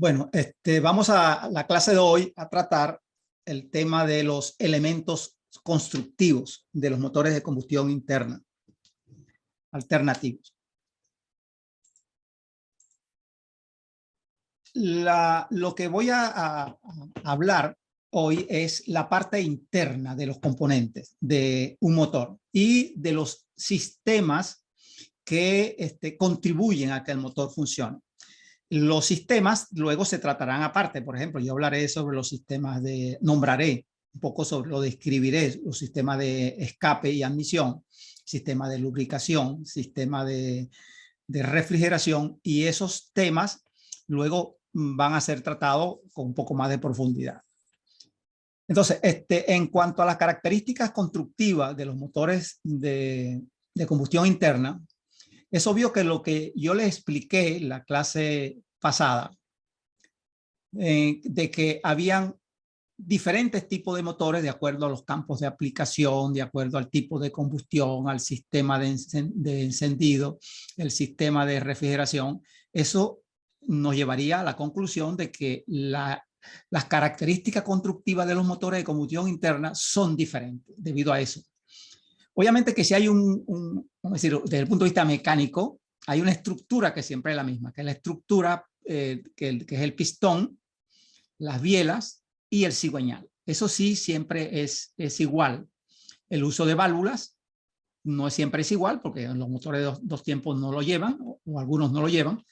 Bueno, vamos a la clase de hoy a tratar el tema de los elementos constructivos de los motores de combustión interna alternativos. Lo que voy a hablar hoy es la parte interna de los componentes de un motor y de los sistemas que contribuyen a que el motor funcione. Los sistemas luego se tratarán aparte. Por ejemplo, yo hablaré sobre los sistemas nombraré un poco sobre, lo describiré, los sistemas de escape y admisión, sistema de lubricación, sistema de refrigeración, y esos temas luego van a ser tratados con un poco más de profundidad. Entonces, en cuanto a las características constructivas de los motores de combustión interna, es obvio que lo que yo les expliqué en la clase pasada, de que habían diferentes tipos de motores de acuerdo a los campos de aplicación, de acuerdo al tipo de combustión, al sistema de encendido, el sistema de refrigeración. Eso nos llevaría a la conclusión de que las características constructivas de los motores de combustión interna son diferentes debido a eso. Obviamente que si hay vamos a decir, desde el punto de vista mecánico, hay una estructura que siempre es la misma, que es la estructura que es el pistón, las bielas y el cigüeñal. Eso sí, siempre es igual. El uso de válvulas no siempre es igual, porque los motores de dos tiempos no lo llevan, o algunos no lo llevan,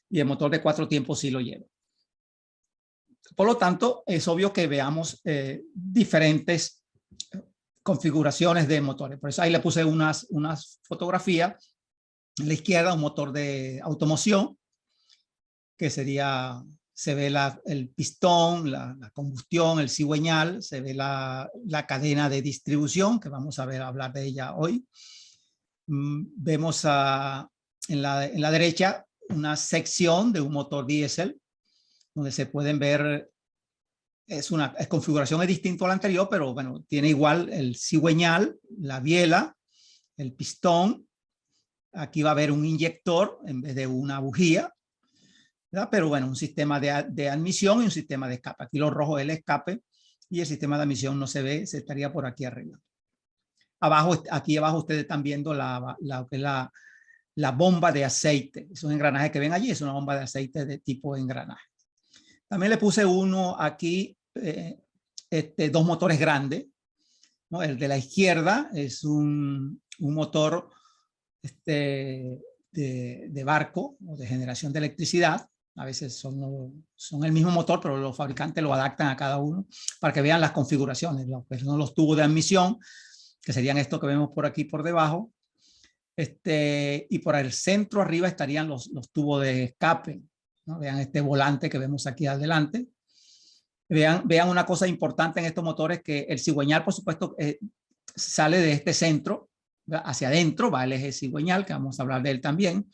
y el motor de 4 tiempos sí lo lleva. Por lo tanto, es obvio que veamos diferentes configuraciones de motores. Por eso ahí le puse unas fotografías. En la izquierda un motor de automoción, que sería, se ve el pistón, la combustión, el cigüeñal, se ve la cadena de distribución, que vamos a hablar de ella hoy. Vemos en la derecha una sección de un motor diésel, donde se pueden ver, configuración es distinto a la anterior, pero bueno, tiene igual el cigüeñal, la biela, el pistón. Aquí va a haber un inyector en vez de una bujía, ¿verdad? Pero bueno, un sistema de admisión y un sistema de escape. Aquí lo rojo es el escape y el sistema de admisión no se ve, se estaría por aquí arriba. Aquí abajo ustedes están viendo la bomba de aceite. Es un engranaje que ven allí, es una bomba de aceite de tipo engranaje. También le puse uno aquí, dos motores grandes, ¿no? El de la izquierda es un motor de barco o de generación de electricidad. A veces son el mismo motor, pero los fabricantes lo adaptan a cada uno para que vean las configuraciones. Los tubos de admisión, que serían estos que vemos por aquí por debajo. Y por el centro arriba estarían los tubos de escape, ¿no? Vean este volante que vemos aquí adelante. Vean una cosa importante en estos motores, que el cigüeñal, por supuesto, sale de este centro, hacia adentro va el eje cigüeñal, que vamos a hablar de él también.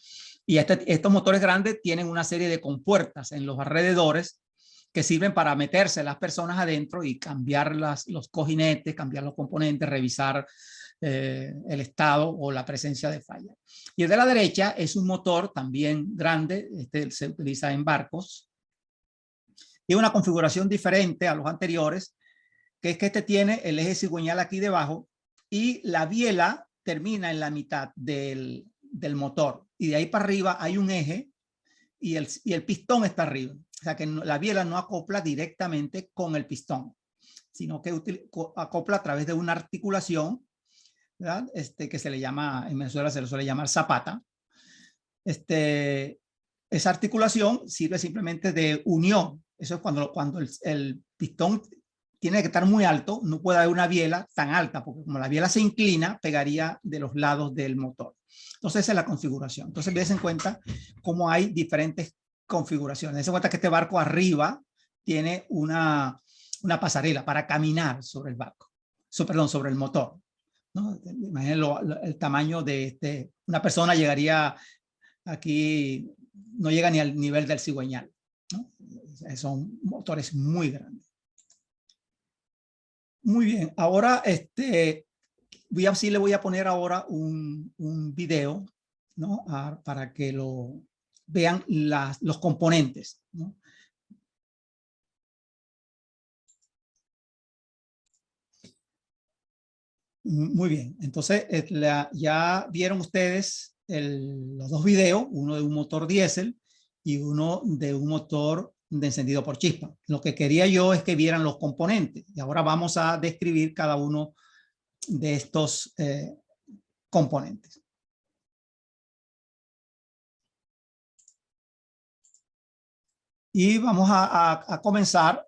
Y estos motores grandes tienen una serie de compuertas en los alrededores que sirven para meterse las personas adentro y cambiar los cojinetes, cambiar los componentes, revisar el estado o la presencia de falla. Y el de la derecha es un motor también grande, se utiliza en barcos. Tiene una configuración diferente a los anteriores, que es que tiene el eje cigüeñal aquí debajo y la biela termina en la mitad del motor, y de ahí para arriba hay un eje y el pistón está arriba. O sea que la biela no acopla directamente con el pistón, sino que acopla a través de una articulación, ¿verdad? Que se le llama, en Venezuela se le suele llamar zapata. Esa articulación sirve simplemente de unión. Eso es cuando el pistón tiene que estar muy alto, no puede haber una biela tan alta, porque como la biela se inclina, pegaría de los lados del motor. Entonces esa es la configuración. Entonces des en cuenta cómo hay diferentes configuraciones. Des en cuenta que este barco arriba tiene una pasarela para caminar sobre el barco, sobre el motor, ¿no? Imagínense el tamaño de una persona llegaría aquí, no llega ni al nivel del cigüeñal, ¿no? Son motores muy grandes. Muy bien, ahora sí le voy a poner ahora un video, ¿no? Para que lo vean los componentes, ¿no? Muy bien, entonces ya vieron ustedes los dos videos, uno de un motor diésel y uno de un motor de encendido por chispa. Lo que quería yo es que vieran los componentes y ahora vamos a describir cada uno de estos componentes. Y vamos a comenzar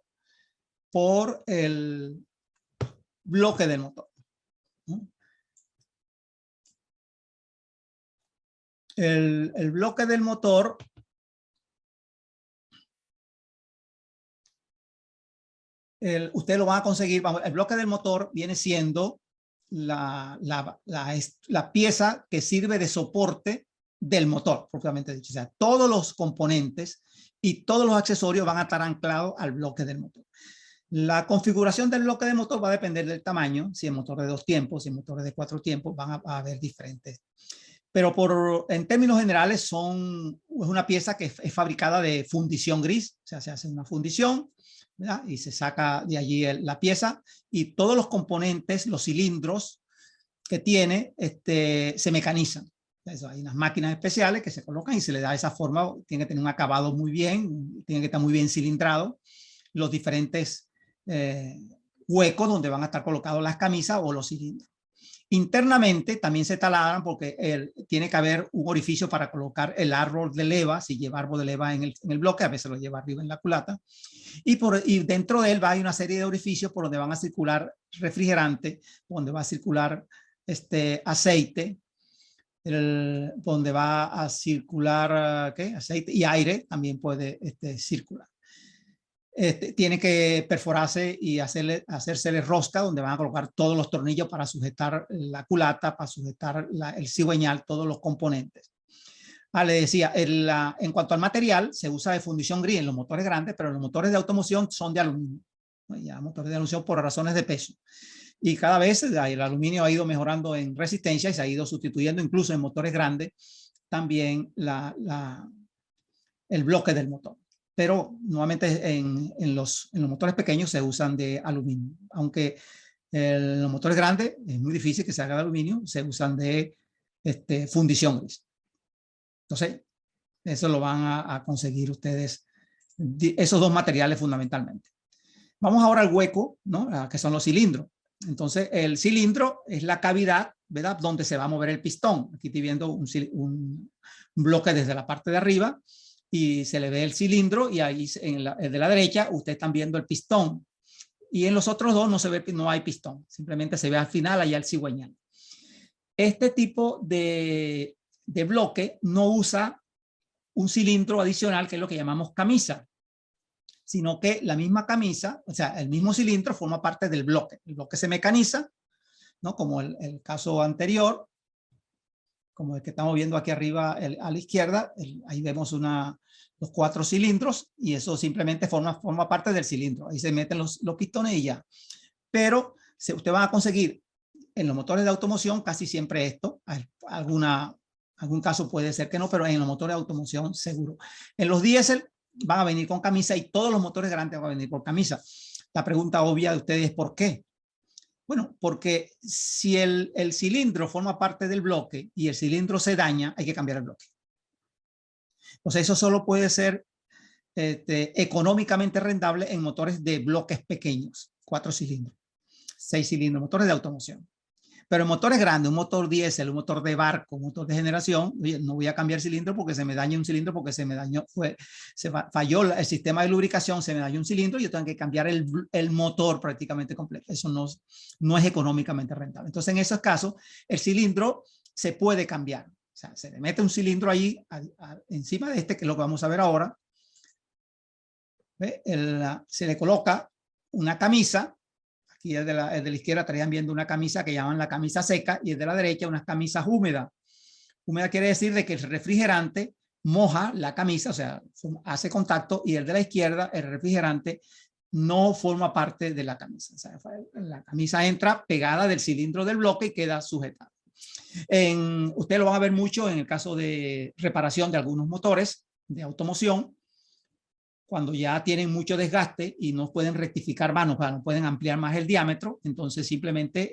por el bloque del motor. El bloque del motor usted lo va a conseguir. El bloque del motor viene siendo la pieza que sirve de soporte del motor, propiamente dicho. O sea, todos los componentes y todos los accesorios van a estar anclados al bloque del motor. La configuración del bloque de motor va a depender del tamaño. Si es motor de 2 tiempos, si es motor de 4 tiempos, van a haber diferentes. Pero en términos generales es una pieza que es fabricada de fundición gris. O sea, se hace una fundición, ¿verdad? Y se saca de allí la pieza y todos los componentes, los cilindros que tiene, se mecanizan. Entonces, hay unas máquinas especiales que se colocan y se le da esa forma. Tiene que tener un acabado muy bien, tiene que estar muy bien cilindrado. Los diferentes huecos donde van a estar colocados las camisas o los cilindros. Internamente también se taladran porque tiene que haber un orificio para colocar el árbol de leva, si lleva árbol de leva en el bloque, a veces lo lleva arriba en la culata, y dentro de él hay una serie de orificios por donde van a circular refrigerante, donde va a circular aceite, donde va a circular aceite y aire también puede circular. Tiene que perforarse y hacérsele rosca donde van a colocar todos los tornillos para sujetar la culata, para sujetar el cigüeñal, todos los componentes. Le decía, en cuanto al material, se usa de fundición gris en los motores grandes, pero los motores de automoción son de aluminio. Ya motores de aluminio por razones de peso. Y cada vez el aluminio ha ido mejorando en resistencia y se ha ido sustituyendo incluso en motores grandes también el bloque del motor. Pero nuevamente en los motores pequeños se usan de aluminio. Aunque en los motores grandes es muy difícil que se haga de aluminio, se usan de fundición gris. Entonces, eso lo van a conseguir ustedes, esos dos materiales fundamentalmente. Vamos ahora al hueco, ¿no? Que son los cilindros. Entonces, el cilindro es la cavidad, ¿verdad?, donde se va a mover el pistón. Aquí estoy viendo un bloque desde la parte de arriba y se le ve el cilindro y ahí de la derecha ustedes están viendo el pistón. Y en los otros dos no hay pistón, simplemente se ve al final allá el cigüeñal. Este tipo de bloque no usa un cilindro adicional que es lo que llamamos camisa, sino que la misma camisa, o sea, el mismo cilindro forma parte del bloque. El bloque se mecaniza, ¿no? Como el caso anterior, como el que estamos viendo aquí arriba a la izquierda, ahí vemos los 4 cilindros y eso simplemente forma parte del cilindro. Ahí se meten los pistones y ya. Pero usted va a conseguir en los motores de automoción casi siempre esto. Algún caso puede ser que no, pero en los motores de automoción seguro. En los diésel van a venir con camisa y todos los motores grandes van a venir por camisa. La pregunta obvia de ustedes es ¿por qué? Bueno, porque si el cilindro forma parte del bloque y el cilindro se daña, hay que cambiar el bloque. Entonces eso solo puede ser económicamente rentable en motores de bloques pequeños, 4 cilindros, 6 cilindros, motores de automoción. Pero en motores grandes, un motor diésel, un motor de barco, un motor de generación, oye, no voy a cambiar cilindro porque se me daña un cilindro, porque falló el sistema de lubricación, se me dañó un cilindro y yo tengo que cambiar el motor prácticamente completo. Eso no es económicamente rentable. Entonces, en esos casos, el cilindro se puede cambiar. O sea, se le mete un cilindro ahí encima de que es lo que vamos a ver ahora. Se le coloca una camisa. Aquí el de la izquierda estarían viendo una camisa que llaman la camisa seca y el de la derecha unas camisas húmedas. Húmeda quiere decir de que el refrigerante moja la camisa, o sea, hace contacto, y el de la izquierda, el refrigerante, no forma parte de la camisa. O sea, la camisa entra pegada del cilindro del bloque y queda sujetada. Ustedes lo van a ver mucho en el caso de reparación de algunos motores de automoción, cuando ya tienen mucho desgaste y no pueden rectificar vanos, no pueden ampliar más el diámetro, entonces simplemente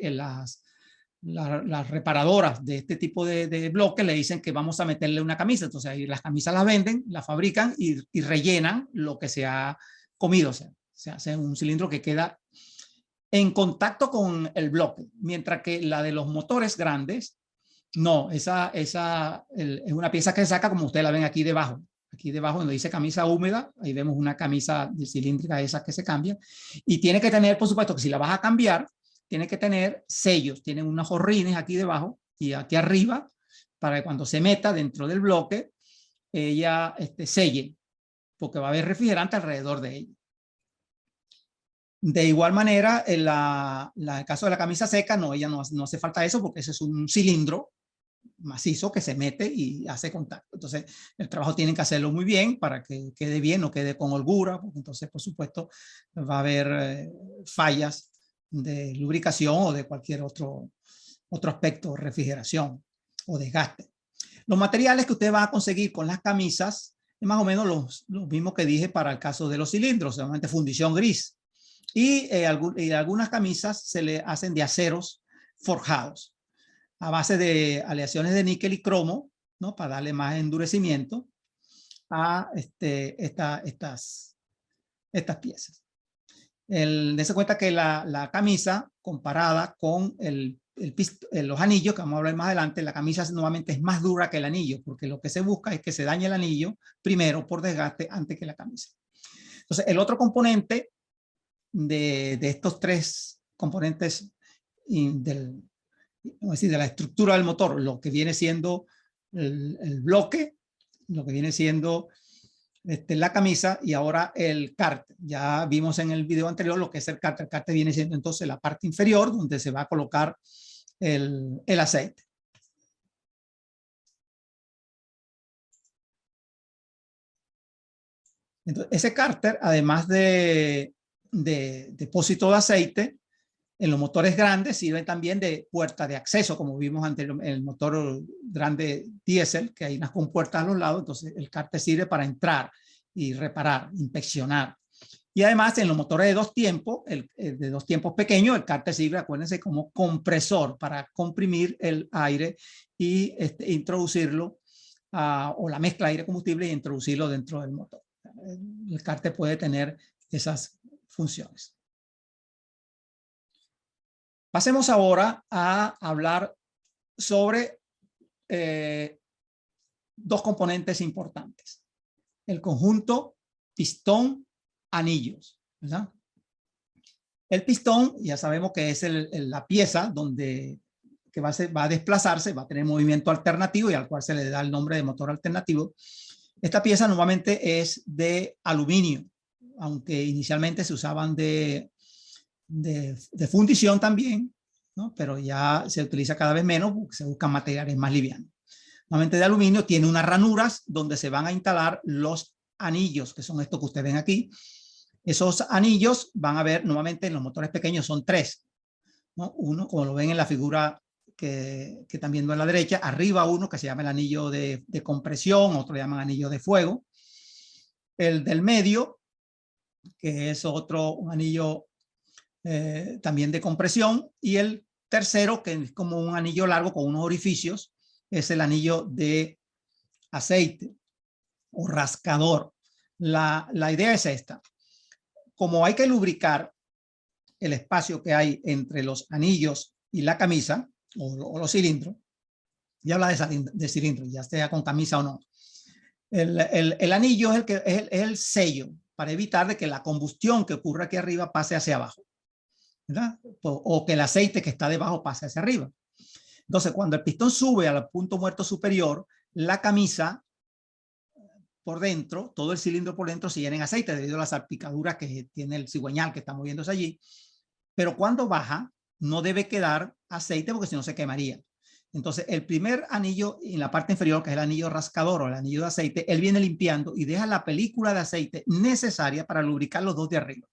las reparadoras de este tipo de bloques le dicen que vamos a meterle una camisa. Entonces ahí las camisas las venden, las fabrican y rellenan lo que se ha comido. O sea, se hace un cilindro que queda en contacto con el bloque, mientras que la de los motores grandes, no, esa es una pieza que se saca como ustedes la ven aquí debajo. Aquí debajo donde dice camisa húmeda, ahí vemos una camisa cilíndrica esa que se cambia. Y tiene que tener, por supuesto, que si la vas a cambiar, tiene que tener sellos. Tienen unos jorrines aquí debajo y aquí arriba, para que cuando se meta dentro del bloque, ella selle, porque va a haber refrigerante alrededor de ella. De igual manera, en el caso de la camisa seca, no, ella no hace falta eso porque ese es un cilindro macizo que se mete y hace contacto. Entonces, el trabajo tienen que hacerlo muy bien para que quede bien, no quede con holgura, porque entonces, por supuesto, va a haber fallas de lubricación o de cualquier otro aspecto, refrigeración o desgaste. Los materiales que usted va a conseguir con las camisas es más o menos los mismos que dije para el caso de los cilindros, solamente fundición gris. Y algunas camisas se le hacen de aceros forjados a base de aleaciones de níquel y cromo, ¿no? Para darle más endurecimiento a estas piezas. Dense cuenta que la camisa comparada con los anillos, que vamos a hablar más adelante, la camisa nuevamente es más dura que el anillo, porque lo que se busca es que se dañe el anillo primero por desgaste antes que la camisa. Entonces, el otro componente de estos tres componentes de la estructura del motor, lo que viene siendo el bloque, lo que viene siendo la camisa y ahora el cárter. Ya vimos en el video anterior lo que es el cárter. El cárter viene siendo entonces la parte inferior donde se va a colocar el aceite. Entonces, ese cárter, además de depósito de aceite, en los motores grandes sirve también de puerta de acceso, como vimos anteriormente en el motor grande diésel, que hay unas compuertas a los lados. Entonces el cárter sirve para entrar y reparar, inspeccionar. Y además en los motores de dos tiempos, de dos tiempos pequeños, el cárter sirve, acuérdense, como compresor para comprimir el aire y introducirlo, o la mezcla aire-combustible, y introducirlo dentro del motor. El cárter puede tener esas funciones. Pasemos ahora a hablar sobre dos componentes importantes. El conjunto pistón-anillos, ¿verdad? El pistón, ya sabemos que es la pieza que va a desplazarse, va a tener movimiento alternativo y al cual se le da el nombre de motor alternativo. Esta pieza normalmente es de aluminio, aunque inicialmente se usaban de fundición también, ¿no? Pero ya se utiliza cada vez menos porque se buscan materiales más livianos. Normalmente de aluminio, tiene unas ranuras donde se van a instalar los anillos, que son estos que ustedes ven aquí. Esos anillos van a ver, normalmente en los motores pequeños son tres, ¿no? Uno, como lo ven en la figura que están viendo a la derecha, arriba uno que se llama el anillo de compresión, otro le llaman anillo de fuego. El del medio, que es un anillo también de compresión, y el tercero, que es como un anillo largo con unos orificios, es el anillo de aceite o rascador. La idea es esta: como hay que lubricar el espacio que hay entre los anillos y la camisa o los cilindros, ya habla de cilindros, ya sea con camisa o no, el anillo es el sello para evitar de que la combustión que ocurre aquí arriba pase hacia abajo, ¿verdad? O que el aceite que está debajo pase hacia arriba. Entonces, cuando el pistón sube al punto muerto superior, la camisa por dentro, todo el cilindro por dentro se llena en aceite debido a las salpicaduras que tiene el cigüeñal que está moviéndose allí. Pero cuando baja, no debe quedar aceite porque si no se quemaría. Entonces, el primer anillo en la parte inferior, que es el anillo rascador o el anillo de aceite, él viene limpiando y deja la película de aceite necesaria para lubricar los dos de arriba.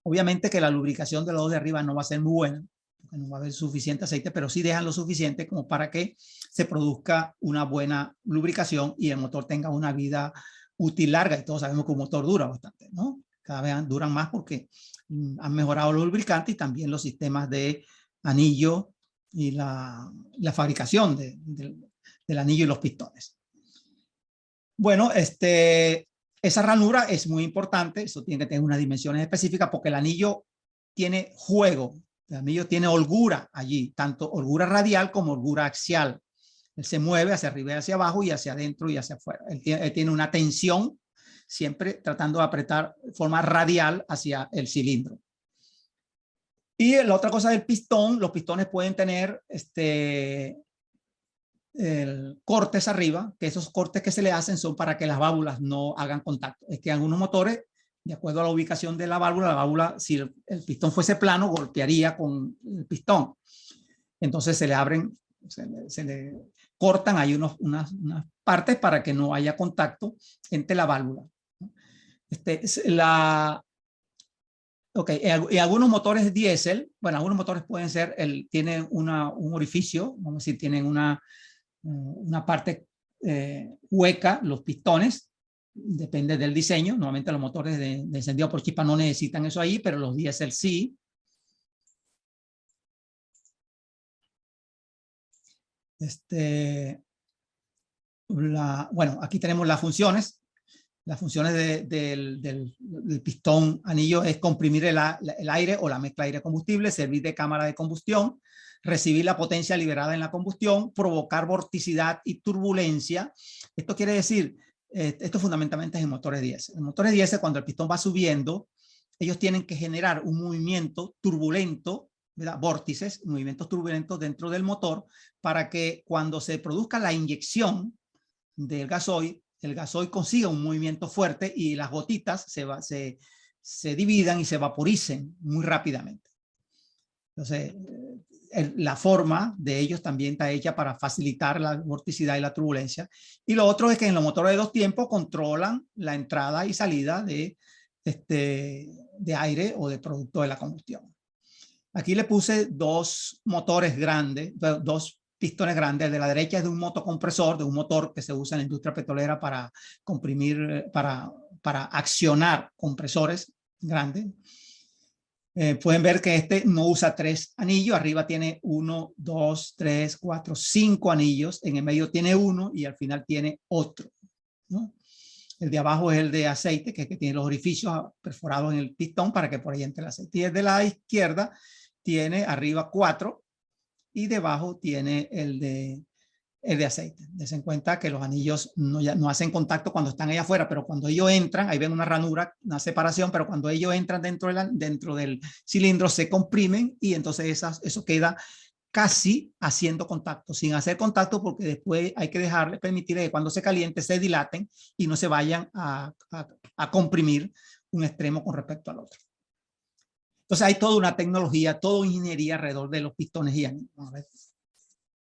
Obviamente que la lubricación de los dos de arriba no va a ser muy buena, porque no va a haber suficiente aceite, pero sí dejan lo suficiente como para que se produzca una buena lubricación y el motor tenga una vida útil larga. Y todos sabemos que un motor dura bastante, ¿no? Cada vez duran más porque han mejorado los lubricantes y también los sistemas de anillo y la fabricación del anillo y los pistones. Bueno, esa ranura es muy importante, eso tiene que tener unas dimensiones específicas porque el anillo tiene juego, el anillo tiene holgura allí, tanto holgura radial como holgura axial. Él se mueve hacia arriba y hacia abajo y hacia adentro y hacia afuera. Él tiene una tensión, siempre tratando de apretar de forma radial hacia el cilindro. Y la otra cosa del pistón, los pistones pueden tener cortes arriba, que esos cortes que se le hacen son para que las válvulas no hagan contacto. Es que algunos motores, de acuerdo a la ubicación de la válvula, si el pistón fuese plano, golpearía con el pistón. Entonces se le abren, se le cortan ahí unas partes para que no haya contacto entre la válvula. En algunos motores diésel, bueno, algunos motores pueden ser, tienen un orificio, vamos a decir, tienen una parte hueca, los pistones, depende del diseño. Normalmente los motores de encendido por chispa no necesitan eso ahí, pero los diésel sí. Bueno, aquí tenemos las funciones. Las funciones del pistón anillo es comprimir el aire o la mezcla aire-combustible, servir de cámara de combustión, recibir la potencia liberada en la combustión, provocar vorticidad y turbulencia. Esto quiere decir, esto fundamentalmente es en motores diésel. En motores diésel, cuando el pistón va subiendo, ellos tienen que generar un movimiento turbulento, ¿verdad? Vórtices, movimientos turbulentos dentro del motor, para que cuando se produzca la inyección del gasoil, el gasoil consiga un movimiento fuerte y las gotitas se dividan y se vaporicen muy rápidamente. Entonces, la forma de ellos también está hecha para facilitar la vorticidad y la turbulencia. Y lo otro es que en los motores de 2 tiempos controlan la entrada y salida de aire o de producto de la combustión. Aquí le puse 2 motores grandes, 2 pistones grandes. El de la derecha es de un motocompresor, de un motor que se usa en la industria petrolera para comprimir, para accionar compresores grandes. Pueden ver que este no usa 3 anillos. Arriba tiene 1, 2, 3, 4, 5 anillos. En el medio tiene 1 y al final tiene otro, ¿no? El de abajo es el de aceite, que es el que tiene los orificios perforados en el pistón para que por ahí entre el aceite. Y el de la izquierda tiene arriba 4 y debajo tiene el de aceite. Dense cuenta que los anillos no hacen contacto cuando están allá afuera, pero cuando ellos entran, ahí ven una ranura, una separación, pero cuando ellos entran dentro del cilindro se comprimen y entonces eso queda casi haciendo contacto, sin hacer contacto, porque después hay que permitirle que cuando se caliente se dilaten y no se vayan a comprimir un extremo con respecto al otro. Entonces hay toda una tecnología, toda ingeniería alrededor de los pistones y anillos. Vamos a ver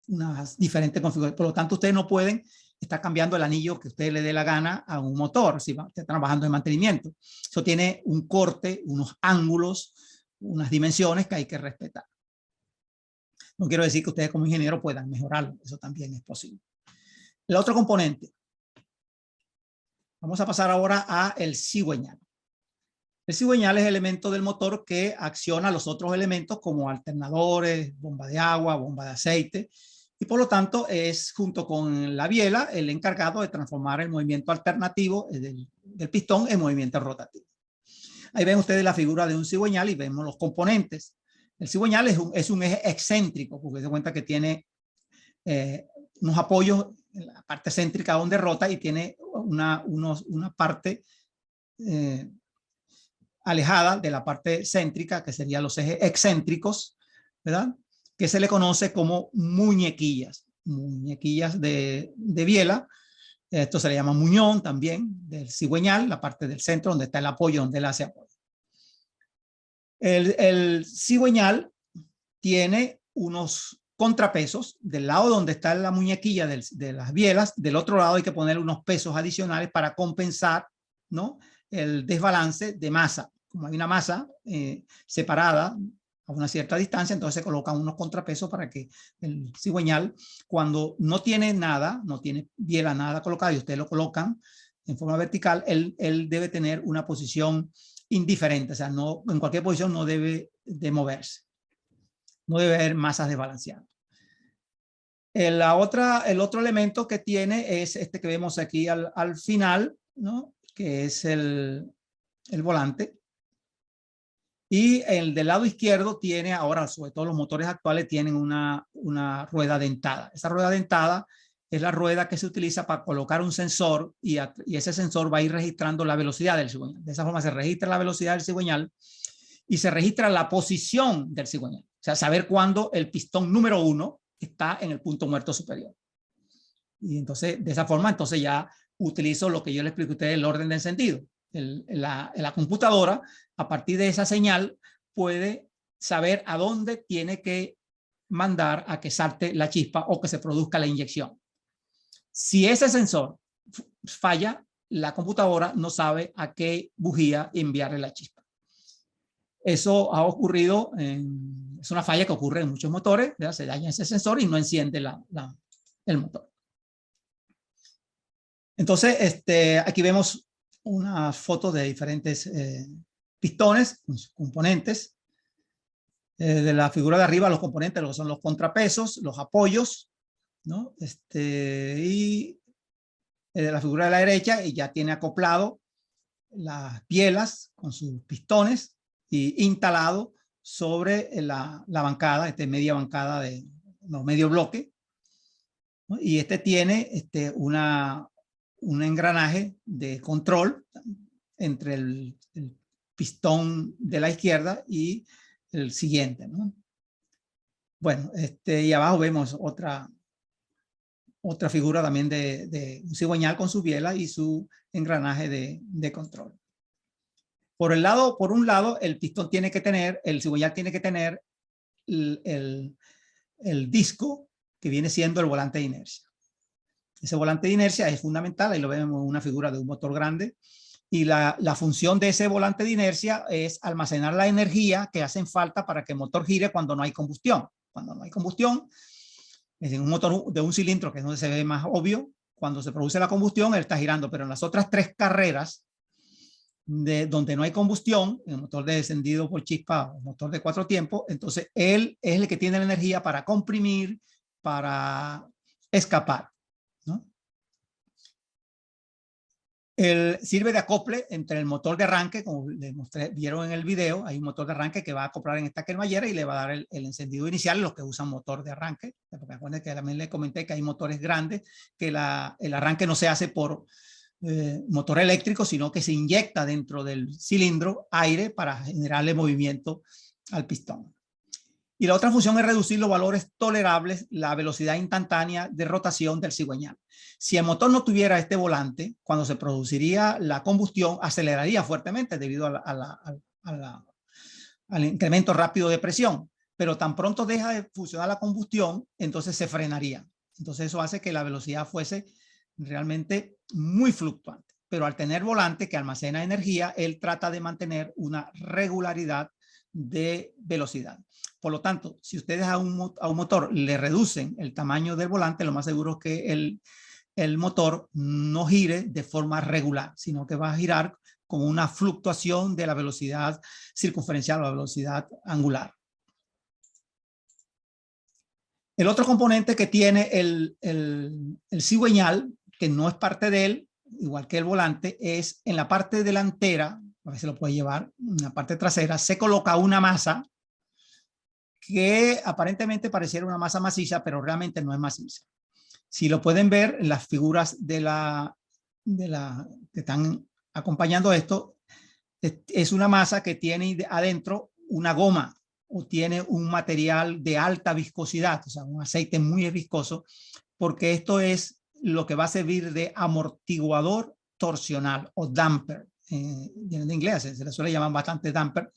unas diferentes configuraciones. Por lo tanto, ustedes no pueden estar cambiando el anillo que usted le dé la gana a un motor si está trabajando en mantenimiento. Eso tiene un corte, unos ángulos, unas dimensiones que hay que respetar. No quiero decir que ustedes como ingeniero puedan mejorarlo, eso también es posible. El otro componente. Vamos a pasar ahora a el cigüeñal. El cigüeñal es el elemento del motor que acciona los otros elementos como alternadores, bomba de agua, bomba de aceite, y por lo tanto es junto con la biela el encargado de transformar el movimiento alternativo del pistón en movimiento rotativo. Ahí ven ustedes la figura de un cigüeñal y vemos los componentes. El cigüeñal es un eje excéntrico, porque se da cuenta que tiene unos apoyos en la parte céntrica donde rota y tiene una parte alejada de la parte céntrica, que serían los ejes excéntricos, ¿verdad? Que se le conoce como muñequillas de biela. Esto se le llama muñón también, del cigüeñal, la parte del centro donde está el apoyo, donde él hace apoyo. El cigüeñal tiene unos contrapesos del lado donde está la muñequilla de las bielas. Del otro lado hay que poner unos pesos adicionales para compensar, ¿no?, el desbalance de masa. Como hay una masa separada a una cierta distancia, entonces se colocan unos contrapesos para que el cigüeñal, cuando no tiene nada, no tiene biela, nada colocada, y ustedes lo colocan en forma vertical, él debe tener una posición indiferente, o sea, no, en cualquier posición no debe de moverse. No debe haber masas desbalanceadas. El otro elemento que tiene es este que vemos aquí al final, ¿no? Que es el volante. Y el del lado izquierdo tiene ahora, sobre todo los motores actuales, tienen una rueda dentada. Esa rueda dentada es la rueda que se utiliza para colocar un sensor y ese sensor va a ir registrando la velocidad del cigüeñal. De esa forma se registra la velocidad del cigüeñal y se registra la posición del cigüeñal. O sea, saber cuándo el pistón número 1 está en el punto muerto superior. Y entonces, de esa forma, entonces ya utilizo lo que yo le expliqué a ustedes, el orden de encendido. La computadora, a partir de esa señal, puede saber a dónde tiene que mandar a que salte la chispa o que se produzca la inyección. Si ese sensor falla, la computadora no sabe a qué bujía enviarle la chispa. Eso ha ocurrido, es una falla que ocurre en muchos motores, ¿verdad? Se daña ese sensor y no enciende el motor. Entonces, aquí vemos una foto de diferentes pistones, sus componentes. De la figura de arriba, los componentes, lo que son los contrapesos, los apoyos, ¿no? Y de la figura de la derecha, y ya tiene acoplado las bielas con sus pistones y instalado sobre la bancada, media bancada de medio bloque, ¿no? Y tiene un engranaje de control entre el pistón de la izquierda y el siguiente, ¿no? Bueno, y abajo vemos otra figura también de un cigüeñal con su biela y su engranaje de control. Por un lado, el pistón tiene que tener, el cigüeñal tiene que tener el disco que viene siendo el volante de inercia. Ese volante de inercia es fundamental, ahí lo vemos en una figura de un motor grande, y la función de ese volante de inercia es almacenar la energía que hacen falta para que el motor gire cuando no hay combustión. Cuando no hay combustión, en un motor de un cilindro, que es donde se ve más obvio, cuando se produce la combustión, él está girando, pero en las otras 3 carreras, donde no hay combustión, el motor de encendido por chispa, el motor de 4 tiempos, entonces él es el que tiene la energía para comprimir, para escapar, ¿no? Sirve de acople entre el motor de arranque, como les mostré, vieron en el video, hay un motor de arranque que va a acoplar en esta cremallera y le va a dar el encendido inicial, los que usan motor de arranque, porque acuérdense que también les comenté que hay motores grandes que el arranque no se hace por motor eléctrico, sino que se inyecta dentro del cilindro aire para generarle movimiento al pistón. Y la otra función es reducir los valores tolerables, la velocidad instantánea de rotación del cigüeñal. Si el motor no tuviera este volante, cuando se produciría la combustión, aceleraría fuertemente debido al incremento rápido de presión. Pero tan pronto deja de funcionar la combustión, entonces se frenaría. Entonces eso hace que la velocidad fuese realmente muy fluctuante. Pero al tener volante que almacena energía, él trata de mantener una regularidad de velocidad. Por lo tanto, si ustedes a un motor le reducen el tamaño del volante, lo más seguro es que el motor no gire de forma regular, sino que va a girar con una fluctuación de la velocidad circunferencial o la velocidad angular. El otro componente que tiene el cigüeñal, que no es parte de él, igual que el volante, es en la parte delantera, a ver si lo puede llevar, en la parte trasera, se coloca una masa que aparentemente pareciera una masa maciza, pero realmente no es maciza. Si lo pueden ver en las figuras que están acompañando esto, es una masa que tiene adentro una goma o tiene un material de alta viscosidad, o sea, un aceite muy viscoso, porque esto es lo que va a servir de amortiguador torsional o damper. En inglés se le suele llamar bastante damper,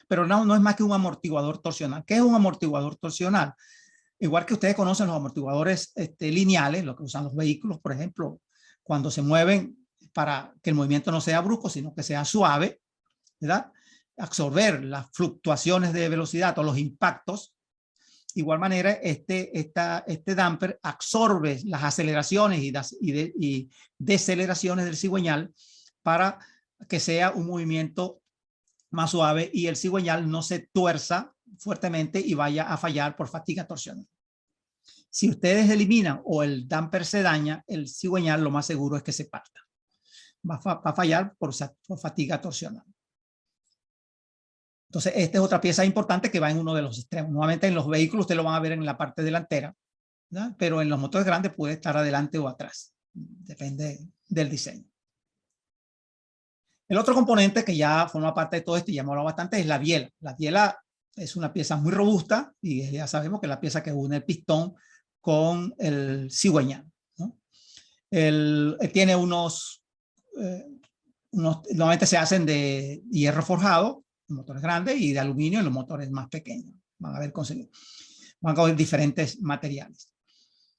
pero no es más que un amortiguador torsional. ¿Qué es un amortiguador torsional? Igual que ustedes conocen los amortiguadores lineales, lo que usan los vehículos, por ejemplo, cuando se mueven para que el movimiento no sea brusco, sino que sea suave, ¿verdad? Absorber las fluctuaciones de velocidad o los impactos. De igual manera, este damper absorbe las aceleraciones y deceleraciones del cigüeñal para que sea un movimiento más suave y el cigüeñal no se tuerza fuertemente y vaya a fallar por fatiga torsional. Si ustedes eliminan o el damper se daña, el cigüeñal lo más seguro es que se parta. Va a fallar por fatiga torsional. Entonces, esta es otra pieza importante que va en uno de los extremos. Nuevamente en los vehículos ustedes lo van a ver en la parte delantera, ¿verdad? Pero en los motores grandes puede estar adelante o atrás. Depende del diseño. El otro componente que ya forma parte de todo esto y ya hemos hablado bastante es la biela. La biela es una pieza muy robusta y ya sabemos que es la pieza que une el pistón con el cigüeñal, ¿no? Tiene normalmente se hacen de hierro forjado, los motores grandes, y de aluminio en los motores más pequeños. Van a ver diferentes materiales.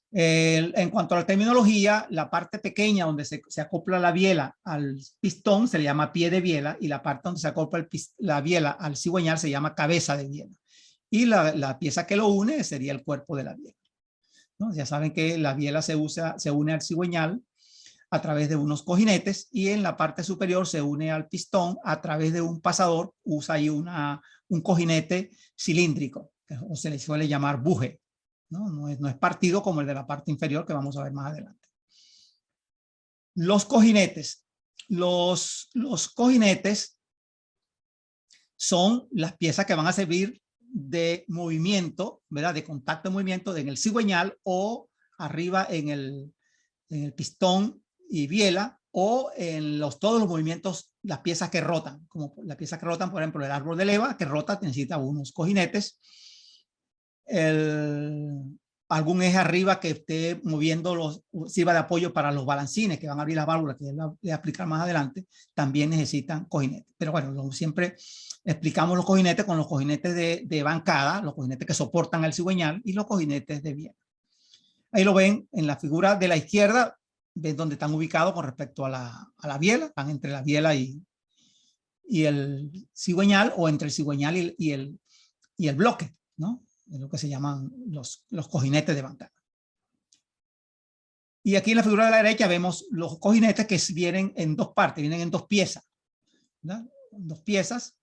En cuanto a la terminología, la parte pequeña donde se acopla la biela al pistón se le llama pie de biela, y la parte donde se acopla la biela al cigüeñal se llama cabeza de biela. Y la pieza que lo une sería el cuerpo de la biela, ¿no? Ya saben que la biela se une al cigüeñal a través de unos cojinetes, y en la parte superior se une al pistón a través de un pasador. Usa ahí un cojinete cilíndrico, o se le suele llamar buje, ¿no? No es partido como el de la parte inferior, que vamos a ver más adelante. Los cojinetes. Los cojinetes son las piezas que van a servir de movimiento, ¿verdad? De contacto de movimiento en el cigüeñal o arriba en el pistón y biela, o en todos los movimientos, las piezas que rotan, como las piezas que rotan, por ejemplo, el árbol de leva que rota necesita unos cojinetes. Algún eje arriba que esté moviendo sirva de apoyo para los balancines que van a abrir las válvulas, que les voy a explicar más adelante, también necesitan cojinetes. Pero bueno, siempre explicamos los cojinetes con los cojinetes de bancada, los cojinetes que soportan el cigüeñal, y los cojinetes de biela. Ahí lo ven en la figura de la izquierda, ven dónde están ubicados con respecto a la biela. Están entre la biela y el cigüeñal, o entre el cigüeñal y el bloque, ¿no? Es lo que se llaman los cojinetes de bancada. Y aquí en la figura de la derecha vemos los cojinetes que vienen en dos partes, vienen en dos piezas, ¿verdad? Dos piezas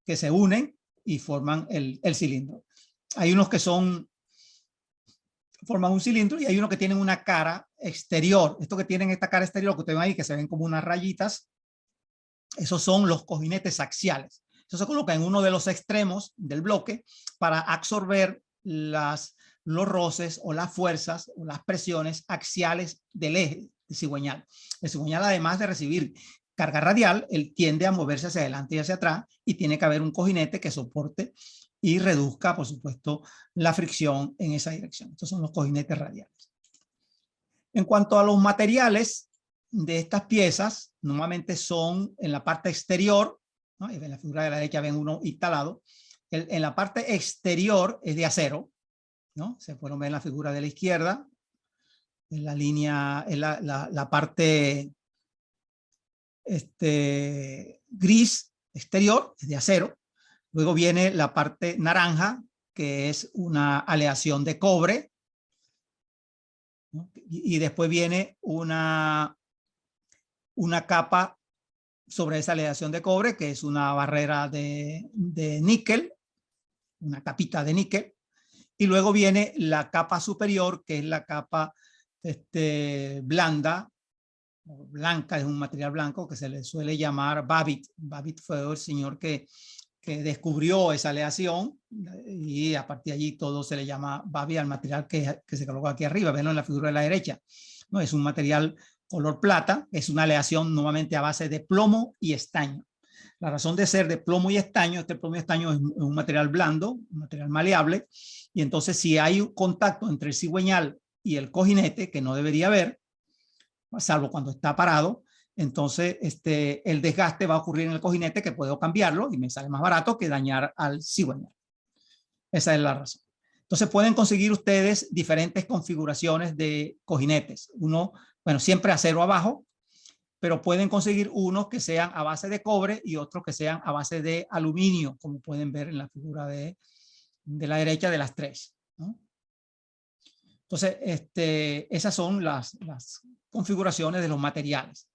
que se unen y forman el cilindro. Hay unos que forman un cilindro, y hay unos que tienen una cara exterior. Estos que tienen esta cara exterior, que ustedes ven ahí, que se ven como unas rayitas, esos son los cojinetes axiales. Eso se coloca en uno de los extremos del bloque para absorber los roces o las fuerzas o las presiones axiales del eje de cigüeñal. El cigüeñal, además de recibir carga radial, él tiende a moverse hacia adelante y hacia atrás, y tiene que haber un cojinete que soporte y reduzca, por supuesto, la fricción en esa dirección. Estos son los cojinetes radiales. En cuanto a los materiales de estas piezas, normalmente son en la parte exterior, ¿no? En la figura de la derecha ven uno instalado. En la parte exterior es de acero, ¿no? Se pueden ver en la figura de la izquierda, en la línea, en la parte gris exterior es de acero. Luego viene la parte naranja, que es una aleación de cobre, ¿no? Y después viene una capa sobre esa aleación de cobre, que es una barrera de níquel, una capita de níquel. Y luego viene la capa superior, que es la capa blanca, es un material blanco que se le suele llamar Babbitt. Babbitt fue el señor que descubrió esa aleación, y a partir de allí todo se le llama Babbitt al material que se coloca aquí arriba. Ven en la figura de la derecha, ¿no? Es un material color plata, es una aleación nuevamente a base de plomo y estaño. La razón de ser de plomo y estaño, plomo y estaño es un material blando, un material maleable, y entonces si hay un contacto entre el cigüeñal y el cojinete, que no debería haber, salvo cuando está parado, entonces el desgaste va a ocurrir en el cojinete, que puedo cambiarlo y me sale más barato que dañar al cigüeñal. Esa es la razón. Entonces pueden conseguir ustedes diferentes configuraciones de cojinetes. Uno, bueno, siempre acero abajo, pero pueden conseguir unos que sean a base de cobre y otros que sean a base de aluminio, como pueden ver en la figura de la derecha de las tres, ¿no? Entonces, esas son las configuraciones de los materiales.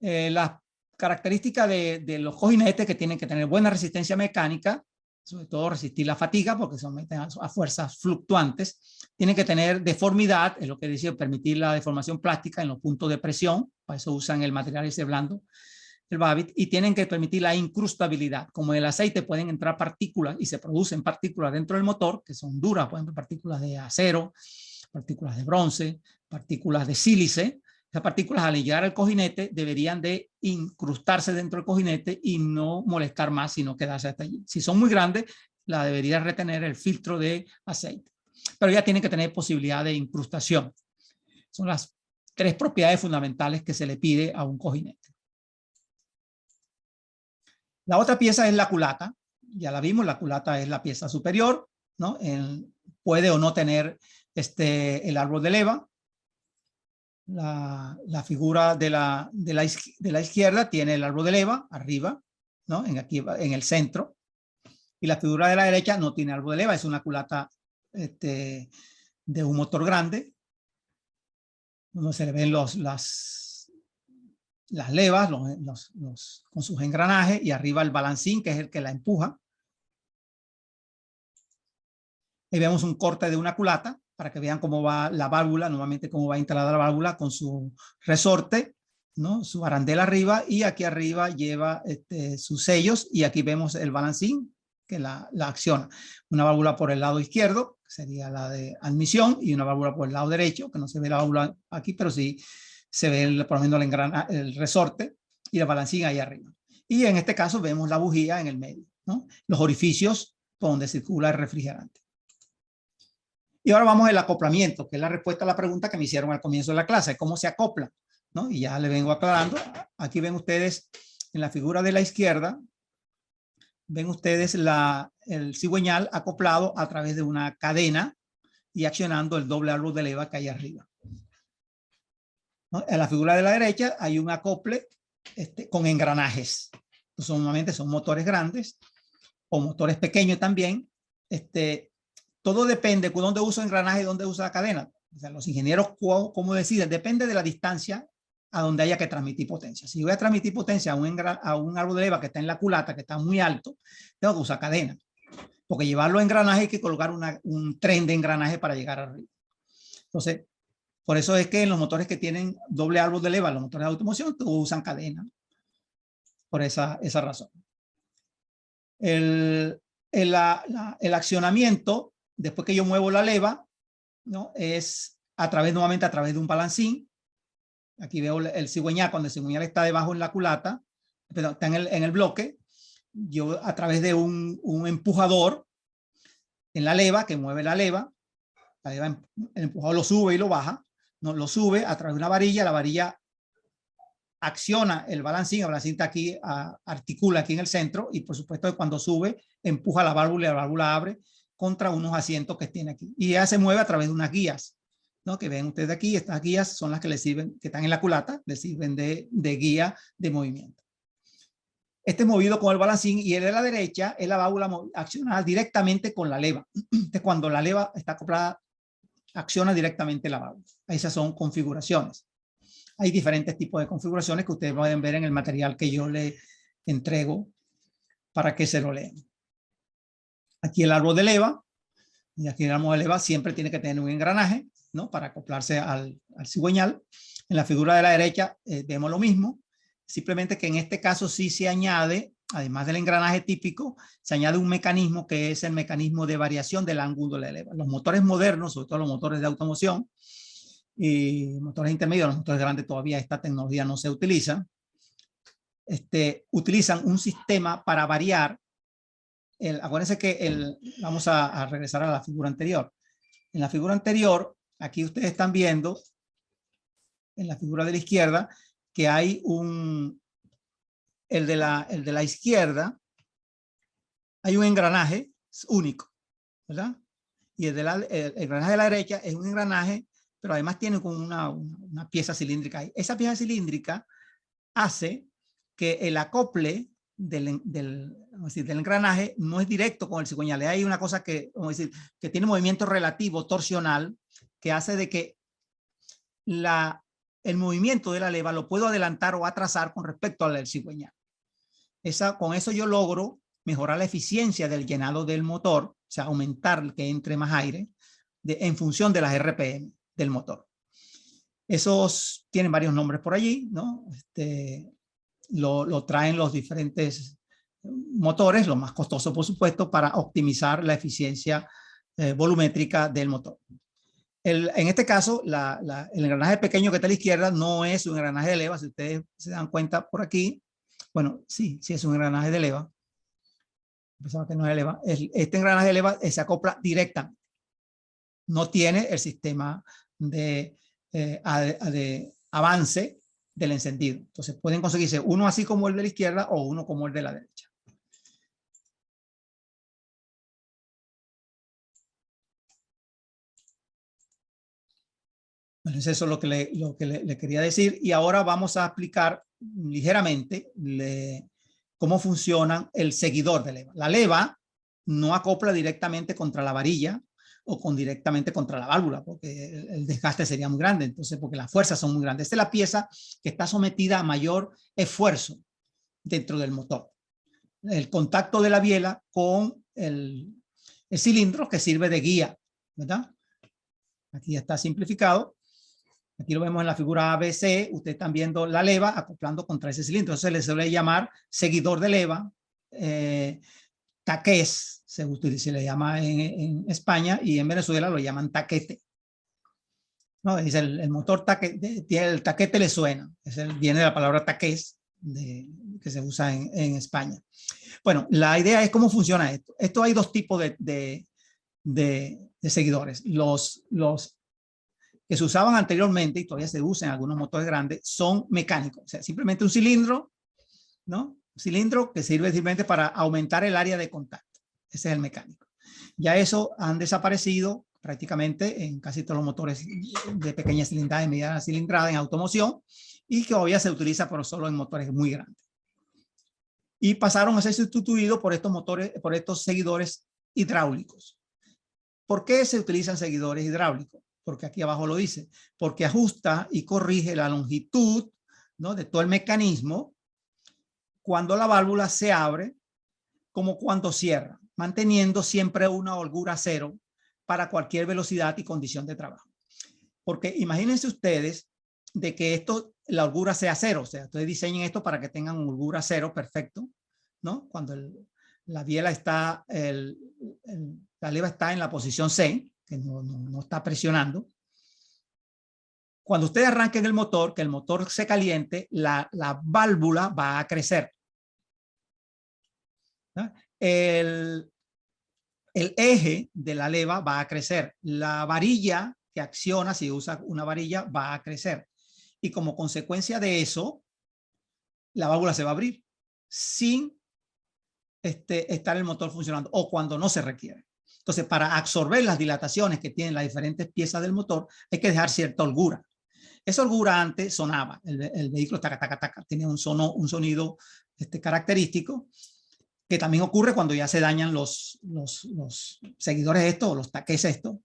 Las características de los cojinetes, que tienen que tener buena resistencia mecánica, sobre todo resistir la fatiga porque se someten a fuerzas fluctuantes. Tienen que tener deformidad, es lo que dice, permitir la deformación plástica en los puntos de presión, para eso usan el material ese blando, el Babbitt, y tienen que permitir la incrustabilidad. Como en el aceite pueden entrar partículas y se producen partículas dentro del motor, que son duras, por ejemplo, partículas de acero, partículas de bronce, partículas de sílice. Esas partículas al llegar al cojinete deberían de incrustarse dentro del cojinete y no molestar más, sino quedarse hasta allí. Si son muy grandes, la debería retener el filtro de aceite. Pero ya tienen que tener posibilidad de incrustación. Son las 3 propiedades fundamentales que se le pide a un cojinete. La otra pieza es la culata. Ya la vimos, la culata es la pieza superior, ¿no? Puede o no tener el árbol de leva. La figura de la izquierda tiene el árbol de leva arriba, ¿no? Aquí en el centro. Y la figura de la derecha no tiene árbol de leva, es una culata de un motor grande, donde se le ven las levas con sus engranajes, y arriba el balancín, que es el que la empuja. Ahí vemos un corte de una culata para que vean cómo va la válvula, normalmente cómo va instalada la válvula con su resorte, ¿no? Su arandel arriba, y aquí arriba lleva sus sellos, y aquí vemos el balancín que la acciona. Una válvula por el lado izquierdo, que sería la de admisión, y una válvula por el lado derecho, que no se ve la válvula aquí, pero sí se ve por lo menos el resorte y el balancín ahí arriba. Y en este caso vemos la bujía en el medio, ¿no? Los orificios por donde circula el refrigerante. Y ahora vamos al acoplamiento, que es la respuesta a la pregunta que me hicieron al comienzo de la clase, ¿cómo se acopla? ¿No? Y ya le vengo aclarando. Aquí ven ustedes en la figura de la izquierda, ven ustedes el cigüeñal acoplado a través de una cadena y accionando el doble árbol de leva que hay arriba, ¿no? En la figura de la derecha hay un acople con engranajes. Entonces, normalmente son motores grandes o motores pequeños también. Todo depende de dónde uso engranaje y dónde uso la cadena. O sea, los ingenieros, ¿cómo deciden? Depende de la distancia a donde haya que transmitir potencia. Si voy a transmitir potencia a un árbol de leva que está en la culata, que está muy alto, tengo que usar cadena. Porque llevarlo a engranaje hay que colocar un tren de engranaje para llegar arriba. Entonces, por eso es que en los motores que tienen doble árbol de leva, los motores de automoción, usan cadena. Por esa razón. El accionamiento, después que yo muevo la leva, ¿no? Es nuevamente a través de un balancín. Aquí veo el cigüeñal, cuando el cigüeñal está debajo en la culata, perdón, está en el bloque, yo a través de un empujador en la leva, que mueve la leva, el empujador lo sube y lo baja, ¿no? Lo sube a través de una varilla, la varilla acciona el balancín está aquí, articula aquí en el centro, y por supuesto cuando sube, empuja la válvula y la válvula abre contra unos asientos que tiene aquí. Y ya se mueve a través de unas guías, ¿no? Que ven ustedes aquí. Estas guías son las que le sirven, que están en la culata, le sirven de guía de movimiento. Este es movido con el balancín, y el de la derecha es la válvula accionada directamente con la leva. Entonces, cuando la leva está acoplada, acciona directamente la válvula. Esas son configuraciones. Hay diferentes tipos de configuraciones que ustedes pueden ver en el material que yo le entrego para que se lo lean. Aquí el árbol de leva, y aquí el árbol de leva siempre tiene que tener un engranaje, ¿no? Para acoplarse al cigüeñal. En la figura de la derecha vemos lo mismo, simplemente que en este caso sí se añade, además del engranaje típico, se añade un mecanismo que es el mecanismo de variación del ángulo de la leva. Los motores modernos, sobre todo los motores de automoción, y motores intermedios, los motores grandes todavía esta tecnología no se utiliza, utilizan un sistema para variar. Acuérdense que vamos a regresar a la figura anterior. En la figura anterior, aquí ustedes están viendo, en la figura de la izquierda, que hay el de la izquierda, hay un engranaje único, ¿verdad? Y el engranaje de la derecha es un engranaje, pero además tiene como una pieza cilíndrica ahí. Esa pieza cilíndrica hace que el acople del engranaje no es directo con el cigüeñal. Hay una cosa que, vamos a decir, que tiene movimiento relativo torsional, que hace de que el movimiento de la leva lo puedo adelantar o atrasar con respecto al cigüeñal. Con eso yo logro mejorar la eficiencia del llenado del motor, o sea, aumentar que entre más aire en función de las RPM del motor. Esos tienen varios nombres por allí, ¿no? Lo traen los diferentes motores, lo más costoso por supuesto, para optimizar la eficiencia volumétrica del motor. En este caso, el engranaje pequeño que está a la izquierda no es un engranaje de leva, si ustedes se dan cuenta por aquí. Bueno, sí es un engranaje de leva. Pensaba que no es de leva. Este engranaje de leva se acopla directamente. No tiene el sistema de avance del encendido. Entonces pueden conseguirse uno así como el de la izquierda o uno como el de la derecha. Bueno, eso es lo que le quería decir. Y ahora vamos a explicar ligeramente cómo funciona el seguidor de leva. La leva no acopla directamente contra la varilla o directamente contra la válvula, porque el desgaste sería muy grande, entonces porque las fuerzas son muy grandes. Esta es la pieza que está sometida a mayor esfuerzo dentro del motor. El contacto de la biela con el cilindro que sirve de guía, ¿verdad? Aquí ya está simplificado. Aquí lo vemos en la figura ABC, ustedes están viendo la leva acoplando contra ese cilindro. Entonces le suele llamar seguidor de leva, taqués, se le llama en España, y en Venezuela lo llaman taquete. ¿No? Dice el motor taquete, el taquete le suena, viene de la palabra taqués, que se usa en España. Bueno, la idea es cómo funciona esto. Esto hay dos tipos de seguidores. Los que se usaban anteriormente y todavía se usan en algunos motores grandes son mecánicos, o sea, simplemente un cilindro, ¿no? Un cilindro que sirve simplemente para aumentar el área de contacto. Ese es el mecánico. Ya eso han desaparecido prácticamente en casi todos los motores de pequeña cilindrada y mediana cilindrada en automoción, y que todavía se utiliza pero solo en motores muy grandes. Y pasaron a ser sustituidos por estos motores, por estos seguidores hidráulicos. ¿Por qué se utilizan seguidores hidráulicos? Porque aquí abajo lo dice, porque ajusta y corrige la longitud, ¿no?, de todo el mecanismo cuando la válvula se abre como cuando cierra, manteniendo siempre una holgura cero para cualquier velocidad y condición de trabajo. Porque imagínense ustedes de que la holgura sea cero, o sea, ustedes diseñen esto para que tengan holgura cero perfecto, ¿no? Cuando la biela está, la leva está en la posición C, que no está presionando. Cuando ustedes arranquen el motor, que el motor se caliente, la válvula va a crecer. ¿No? El eje de la leva va a crecer. La varilla que acciona, si usa una varilla, va a crecer. Y como consecuencia de eso, la válvula se va a abrir sin estar el motor funcionando o cuando no se requiere. Entonces, para absorber las dilataciones que tienen las diferentes piezas del motor, hay que dejar cierta holgura. Esa holgura antes sonaba, el vehículo taca, taca, taca, tenía un sonido característico, que también ocurre cuando ya se dañan los seguidores estos, o los taqués estos.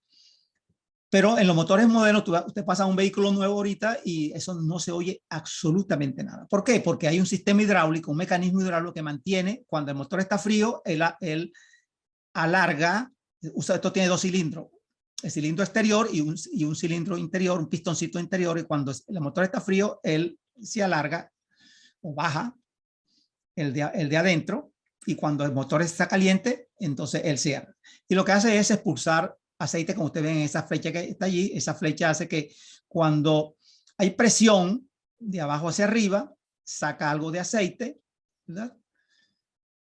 Pero en los motores modernos, usted pasa a un vehículo nuevo ahorita y eso no se oye absolutamente nada. ¿Por qué? Porque hay un sistema hidráulico, un mecanismo hidráulico que mantiene, cuando el motor está frío, él alarga. Esto tiene dos cilindros, el cilindro exterior y un cilindro interior, un pistoncito interior, y cuando el motor está frío, él se alarga o baja el de adentro, y cuando el motor está caliente, entonces él cierra. Y lo que hace es expulsar aceite, como ustedes ven en esa flecha que está allí. Esa flecha hace que cuando hay presión de abajo hacia arriba, saca algo de aceite, ¿verdad?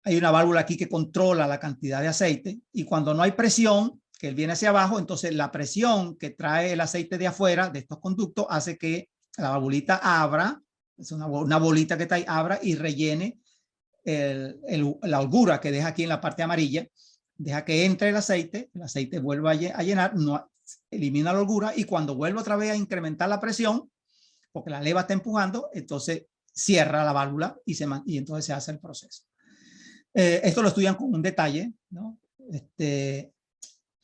Hay una válvula aquí que controla la cantidad de aceite, y cuando no hay presión, que él viene hacia abajo, entonces la presión que trae el aceite de afuera, de estos conductos, hace que la valvulita abra, es una bolita que está ahí, abra y rellene la holgura que deja aquí en la parte amarilla, deja que entre el aceite vuelva a llenar, no, elimina la holgura, y cuando vuelve otra vez a incrementar la presión, porque la leva está empujando, entonces cierra la válvula y entonces se hace el proceso. Esto lo estudian con un detalle, ¿no?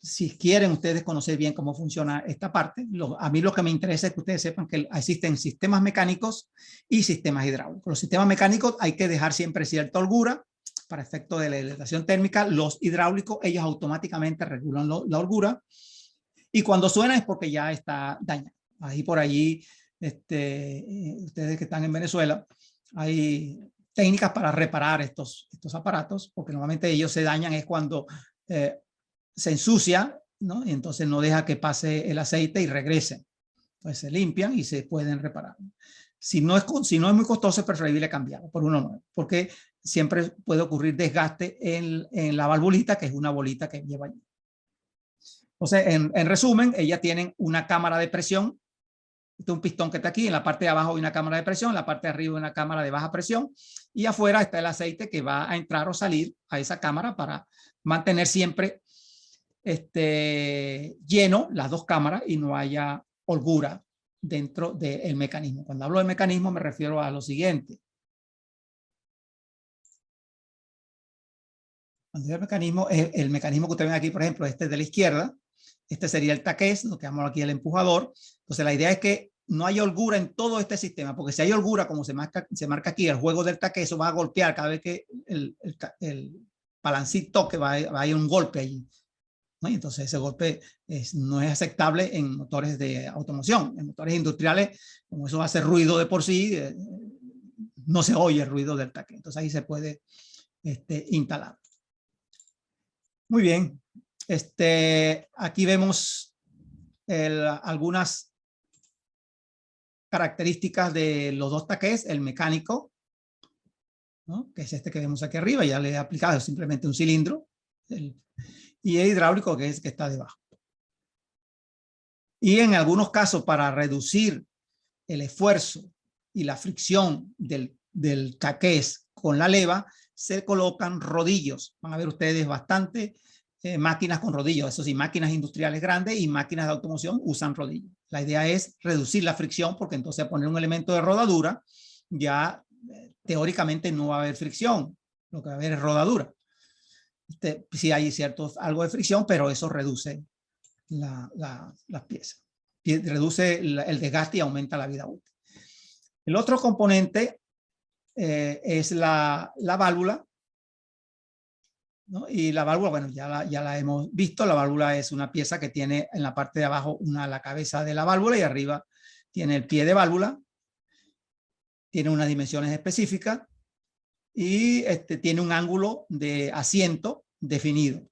Si quieren ustedes conocer bien cómo funciona esta parte, a mí lo que me interesa es que ustedes sepan que existen sistemas mecánicos y sistemas hidráulicos. Los sistemas mecánicos hay que dejar siempre cierta holgura para efecto de la dilatación térmica. Los hidráulicos, ellos automáticamente regulan la holgura. Y cuando suena es porque ya está dañado. Ahí por allí, ustedes que están en Venezuela, hay técnicas para reparar estos aparatos, porque normalmente ellos se dañan es cuando se ensucia, ¿no? Y entonces no deja que pase el aceite y regrese. Pues se limpian y se pueden reparar. Si no es muy costoso, es preferible cambiarlo por uno nuevo, porque siempre puede ocurrir desgaste en la valvulita, que es una bolita que lleva allí. Entonces, en resumen, ellas tienen una cámara de presión. Este es un pistón que está aquí. En la parte de abajo hay una cámara de presión, en la parte de arriba hay una cámara de baja presión y afuera está el aceite que va a entrar o salir a esa cámara para mantener siempre lleno las dos cámaras y no haya holgura dentro del mecanismo. Cuando hablo de mecanismo me refiero a lo siguiente. Cuando el mecanismo que ustedes ven aquí, por ejemplo, este de la izquierda, este sería el taqués, lo que llamamos aquí el empujador. Entonces la idea es que no haya holgura en todo este sistema, porque si hay holgura, como se marca aquí, el juego del taqués, eso va a golpear cada vez que el balancito toque, va a ir un golpe allí, ¿no? Y entonces ese golpe no es aceptable en motores de automoción. En motores industriales, como eso hace ruido de por sí, no se oye el ruido del taqués. Entonces ahí se puede instalar. Muy bien. Aquí vemos algunas características de los dos taqués, el mecánico, ¿no? Que es este que vemos aquí arriba, ya le he aplicado simplemente un cilindro, y el hidráulico que es que está debajo. Y en algunos casos, para reducir el esfuerzo y la fricción del taqués con la leva, se colocan rodillos. Van a ver ustedes bastante máquinas con rodillos. Eso sí, máquinas industriales grandes y máquinas de automoción usan rodillos. La idea es reducir la fricción, porque entonces al poner un elemento de rodadura, ya teóricamente no va a haber fricción. Lo que va a haber es rodadura. Sí hay algo de fricción, pero eso reduce las piezas. Reduce el desgaste y aumenta la vida útil. El otro componente es la válvula, ¿no? Y la válvula, bueno, ya la hemos visto. La válvula es una pieza que tiene en la parte de abajo la cabeza de la válvula y arriba tiene el pie de válvula. Tiene unas dimensiones específicas y tiene un ángulo de asiento definido.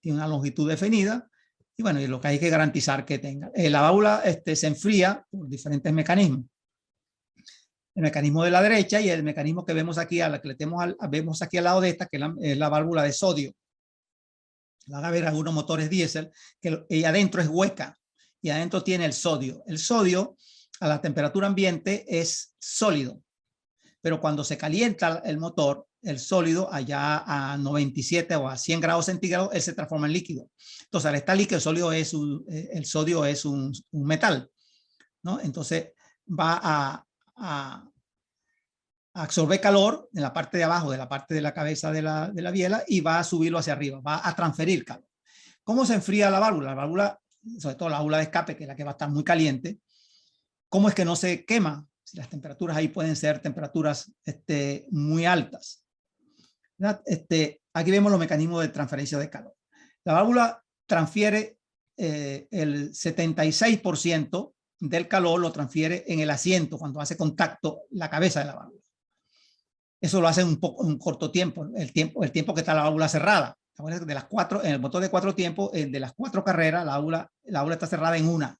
Tiene una longitud definida y bueno, y lo que hay que garantizar que tenga. La válvula se enfría por diferentes mecanismos. El mecanismo de la derecha y el mecanismo que vemos aquí, vemos aquí al lado de esta, que es la válvula de sodio. Van a ver algunos motores diésel que ella adentro es hueca y adentro tiene el sodio. El sodio a la temperatura ambiente es sólido, pero cuando se calienta el motor, el sólido allá a 97 o a 100 grados centígrados, él se transforma en líquido. Entonces al estar líquido, el sodio es un metal, ¿no? Entonces va a absorber calor en la parte de abajo, de la parte de la cabeza de la biela, y va a subirlo hacia arriba, va a transferir calor. ¿Cómo se enfría la válvula? La válvula, sobre todo la válvula de escape, que es la que va a estar muy caliente, ¿cómo es que no se quema? Si las temperaturas ahí pueden ser temperaturas muy altas. Aquí vemos los mecanismos de transferencia de calor. La válvula transfiere el 76% del calor, lo transfiere en el asiento cuando hace contacto la cabeza de la válvula. Eso lo hace en un corto tiempo, el tiempo que está la válvula cerrada. De las 4, en el motor de 4 tiempos, de las 4 carreras, la válvula está cerrada en una.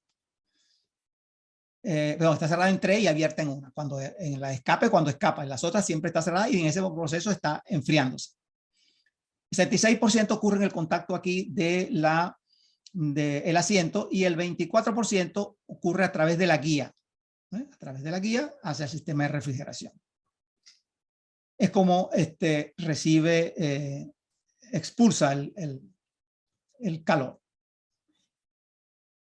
Pero está cerrada en 3 y abierta en una. Cuando en la escape, cuando escapa, en las otras siempre está cerrada y en ese proceso está enfriándose. El 76% ocurre en el contacto aquí del asiento y el 24% ocurre a través de la guía. A través de la guía hacia el sistema de refrigeración. Es como expulsa el calor.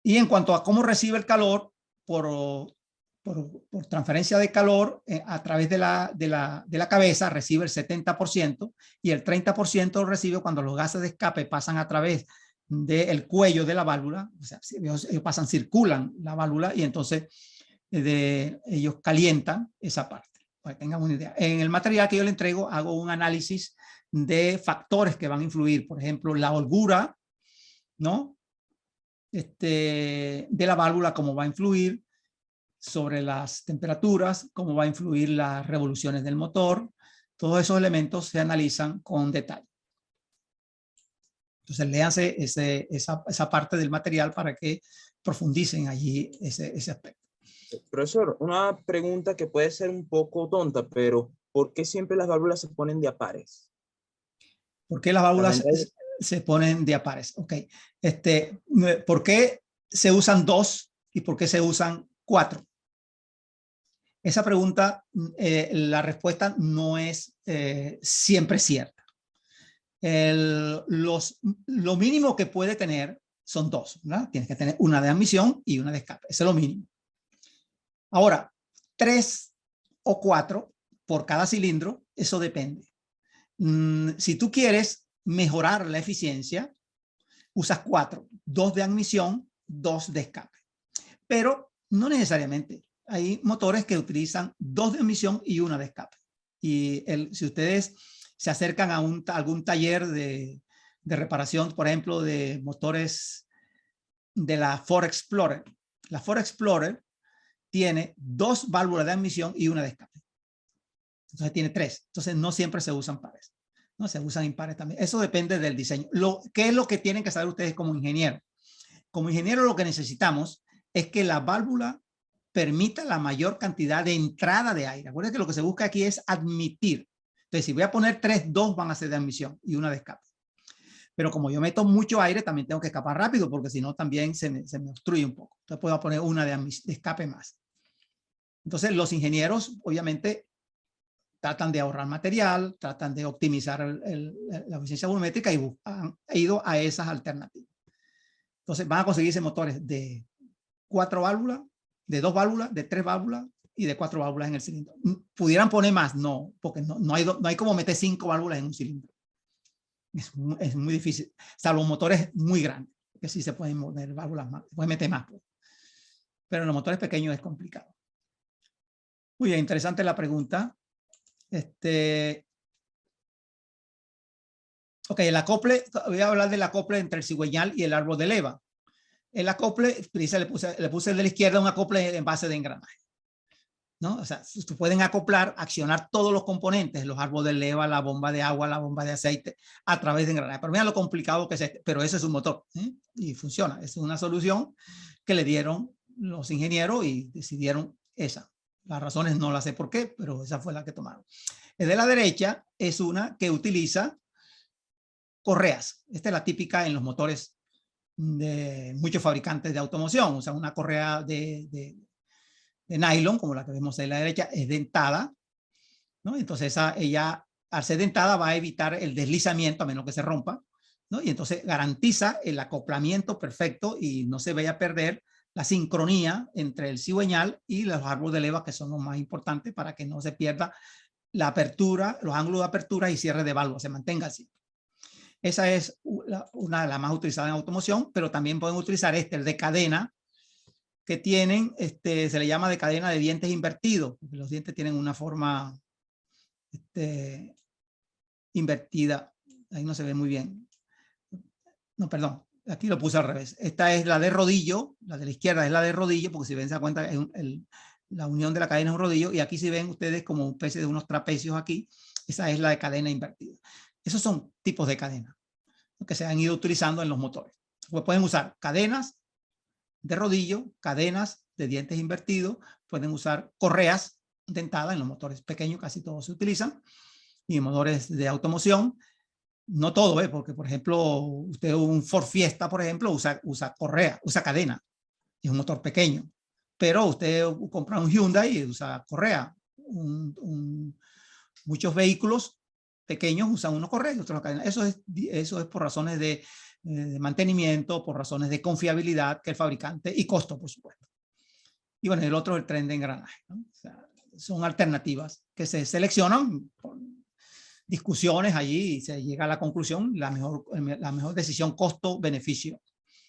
Y en cuanto a cómo recibe el calor, por transferencia de calor a través de la cabeza recibe el 70% y el 30% lo recibe cuando los gases de escape pasan a través del cuello de la válvula. O sea, ellos circulan la válvula y entonces ellos calientan esa parte. Para que tengan una idea. En el material que yo le entrego hago un análisis de factores que van a influir, por ejemplo, la holgura, ¿no? De la válvula, cómo va a influir sobre las temperaturas, cómo va a influir las revoluciones del motor. Todos esos elementos se analizan con detalle. Entonces, léanse esa parte del material para que profundicen allí ese aspecto. Profesor, una pregunta que puede ser un poco tonta, pero ¿por qué siempre las válvulas se ponen de a pares? ¿Por qué las válvulas se ponen de a pares? Ok. ¿Por qué se usan 2 y por qué se usan 4? Esa pregunta, la respuesta no es siempre cierta. Lo mínimo que puede tener son 2, ¿verdad? Tienes que tener una de admisión y una de escape. Eso es lo mínimo. Ahora, 3 o 4 por cada cilindro, eso depende. Si tú quieres mejorar la eficiencia, usas 4, 2 de admisión, 2 de escape. Pero no necesariamente. Hay motores que utilizan 2 de admisión y 1 de escape. Y si ustedes se acercan a algún taller de reparación, por ejemplo, de motores de la Ford Explorer. La Ford Explorer tiene 2 válvulas de admisión y 1 de escape. Entonces tiene 3. Entonces no siempre se usan pares, ¿no? Se usan impares también. Eso depende del diseño. ¿Qué es lo que tienen que saber ustedes como ingeniero? Como ingeniero lo que necesitamos es que la válvula permita la mayor cantidad de entrada de aire. Acuérdense que lo que se busca aquí es admitir. Entonces, si voy a poner 3, 2 van a ser de admisión y 1 de escape. Pero como yo meto mucho aire, también tengo que escapar rápido, porque si no también se me obstruye un poco. Entonces puedo poner 1 de escape más. Entonces los ingenieros obviamente tratan de ahorrar material, tratan de optimizar la eficiencia volumétrica y han ido a esas alternativas. Entonces van a conseguirse motores de 4 válvulas, de 2 válvulas, de 3 válvulas y de 4 válvulas en el cilindro. ¿Pudieran poner más? No, porque no hay como meter 5 válvulas en un cilindro. Es muy difícil, salvo motores muy grandes, que sí se pueden poner válvulas más, se pueden meter más. Pero en los motores pequeños es complicado. Muy bien, interesante la pregunta. Ok, el acople, voy a hablar del acople entre el cigüeñal y el árbol de leva. El acople, le puse el de la izquierda un acople en base de engranaje, ¿no? O sea, pueden acoplar, accionar todos los componentes, los árboles de leva, la bomba de agua, la bomba de aceite, a través de engranaje. Pero mira lo complicado que es pero eso es un motor, ¿eh? Y funciona. Es una solución que le dieron los ingenieros y decidieron esa. Las razones no las sé por qué, pero esa fue la que tomaron. El de la derecha es una que utiliza correas. Esta es la típica en los motores de muchos fabricantes de automoción. O sea, una correa de nylon, como la que vemos en la derecha, es dentada, ¿no? Entonces ella, al ser dentada, va a evitar el deslizamiento, a menos que se rompa, ¿no? Y entonces garantiza el acoplamiento perfecto y no se vaya a perder la sincronía entre el cigüeñal y los árboles de leva, que son los más importantes para que no se pierda la apertura, los ángulos de apertura y cierre de válvula, se mantenga así. Esa es una de las más utilizadas en automoción, pero también pueden utilizar el de cadena, que tienen, se le llama de cadena de dientes invertidos, porque los dientes tienen una forma invertida. Ahí no se ve muy bien. No, perdón, aquí lo puse al revés. Esta es la de rodillo, la de la izquierda es la de rodillo, porque si ven, se dan cuenta, la unión de la cadena es un rodillo, y aquí si ven ustedes como una especie de unos trapecios aquí, esa es la de cadena invertida. Esos son tipos de cadena que se han ido utilizando en los motores. Pues pueden usar cadenas de rodillo, cadenas de dientes invertidos, pueden usar correas dentadas en los motores pequeños, casi todos se utilizan, y en motores de automoción, no todo, porque por ejemplo, usted un Ford Fiesta, por ejemplo, usa correa, usa cadena, es un motor pequeño, pero usted compra un Hyundai y usa correa. Muchos vehículos pequeños usan unos correas y otros cadenas. Eso es por razones de mantenimiento, por razones de confiabilidad que el fabricante y costo, por supuesto. Y bueno, el otro es el tren de engranaje, ¿no? O sea, son alternativas que se seleccionan por discusiones allí y se llega a la conclusión, la mejor decisión costo-beneficio